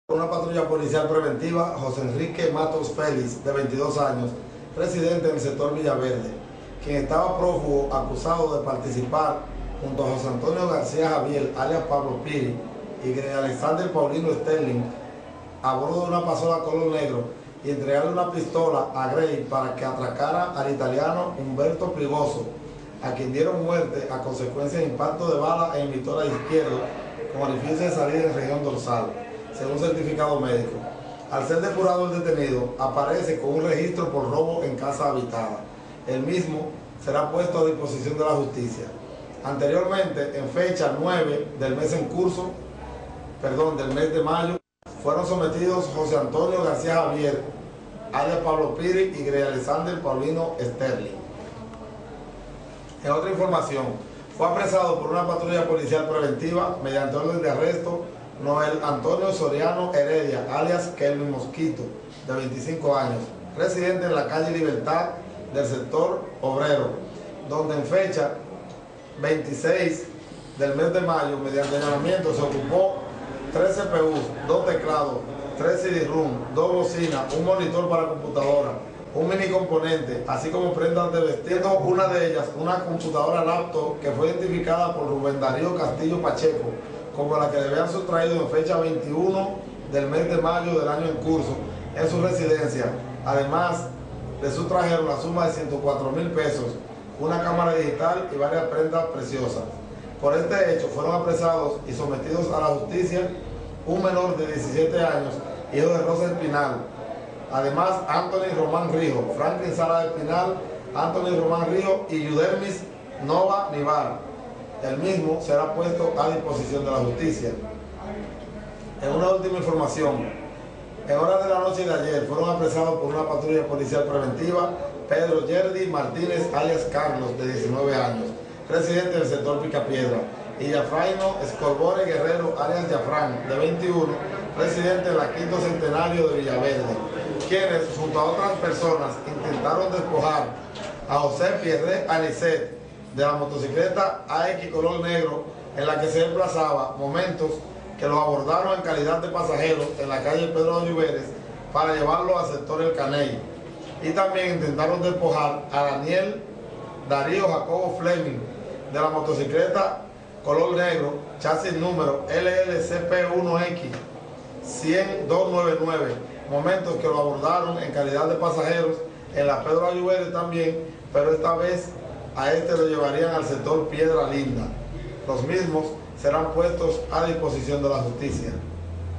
Una patrulla policial preventiva, José Enrique Matos Félix, de 22 años, residente en el sector Villaverde, quien estaba prófugo acusado de participar junto a José Antonio García Javier, alias Pablo Piri, y Greg Alexander Paulino Sterling, a bordo de una pasola color negro, y entregarle una pistola a Grey para que atracara al italiano Humberto Prigoso, a quien dieron muerte a consecuencia de impacto de bala en el vítora izquierdo con orificio de salida en región dorsal, según certificado médico. Al ser depurado el detenido, aparece con un registro por robo en casa habitada. El mismo será puesto a disposición de la justicia. Anteriormente, en fecha 9 del mes en curso, del mes de mayo, fueron sometidos José Antonio García Javier, alias Pablo Piri, y Greg Alexander Paulino Sterling. En otra información, fue apresado por una patrulla policial preventiva mediante orden de arresto Noel Antonio Soriano Heredia, alias Kelvin Mosquito, de 25 años, residente en la calle Libertad del sector Obrero, donde en fecha 26 del mes de mayo, mediante allanamiento, se ocupó 3 CPUs, 2 teclados, 3 CD-ROOM, 2 bocinas, un monitor para computadora, un mini componente, así como prendas de vestir. Una de ellas, una computadora laptop que fue identificada por Rubén Darío Castillo Pacheco como la que le habían sustraído en fecha 21 del mes de mayo del año en curso en su residencia. Además, le sustrajeron la suma de 104,000 pesos, una cámara digital y varias prendas preciosas. Por este hecho fueron apresados y sometidos a la justicia un menor de 17 años, hijo de Rosa Espinal. Además, Anthony Román Rijo, Franklin Sala Espinal, Anthony Román Rijo y Yudermis Nova Nivar. El mismo será puesto a disposición de la justicia. En una última información, en horas de la noche de ayer fueron apresados por una patrulla policial preventiva Pedro Yerdi Martínez, alias Carlos, de 19 años, residente del sector Picapiedra, y Yafraino Escorbore Guerrero, alias Yafrán, de 21, residente en la Quinto Centenario de Villaverde, quienes, junto a otras personas, intentaron despojar a José Pierre Anicet de la motocicleta AX color negro en la que se desplazaba, momentos que lo abordaron en calidad de pasajeros en la calle Pedro de Oliveres para llevarlo al sector El Caney. Y también intentaron despojar a Daniel Darío Jacobo Fleming de la motocicleta color negro, chasis número LLCP1X 10299, momentos que lo abordaron en calidad de pasajeros en la Pedro de Oliveres también, pero esta vez a este lo llevarían al sector Piedra Linda. Los mismos serán puestos a disposición de la justicia.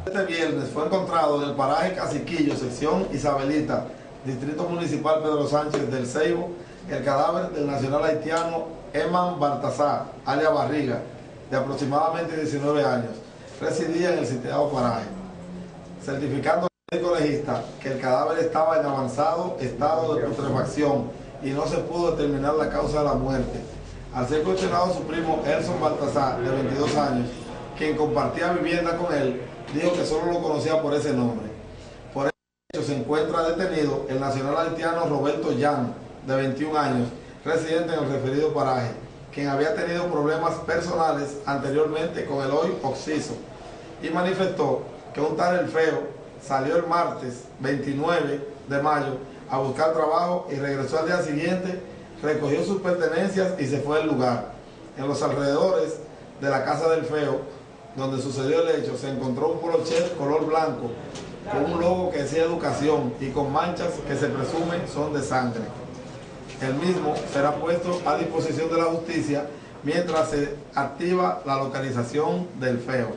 Este viernes fue encontrado en el paraje Caciquillo, sección Isabelita, distrito municipal Pedro Sánchez del Ceibo, el cadáver del nacional haitiano Eman Baltasar, alias Barriga, de aproximadamente 19 años, residía en el citado paraje, certificando al médico legista que el cadáver estaba en avanzado estado de putrefacción y no se pudo determinar la causa de la muerte. Al ser cuestionado su primo Elson Baltasar, de 22 años, quien compartía vivienda con él, dijo que solo lo conocía por ese nombre. Por ese hecho se encuentra detenido el nacional haitiano Roberto Llano, de 21 años, residente en el referido paraje, quien había tenido problemas personales anteriormente con el hoy occiso, y manifestó que un tal El Feo salió el martes 29 de mayo a buscar trabajo y regresó al día siguiente, recogió sus pertenencias y se fue del lugar. En los alrededores de la casa del Feo, donde sucedió el hecho, se encontró un polocher color blanco con un logo que decía educación y con manchas que se presumen son de sangre. El mismo será puesto a disposición de la justicia mientras se activa la localización del Feo.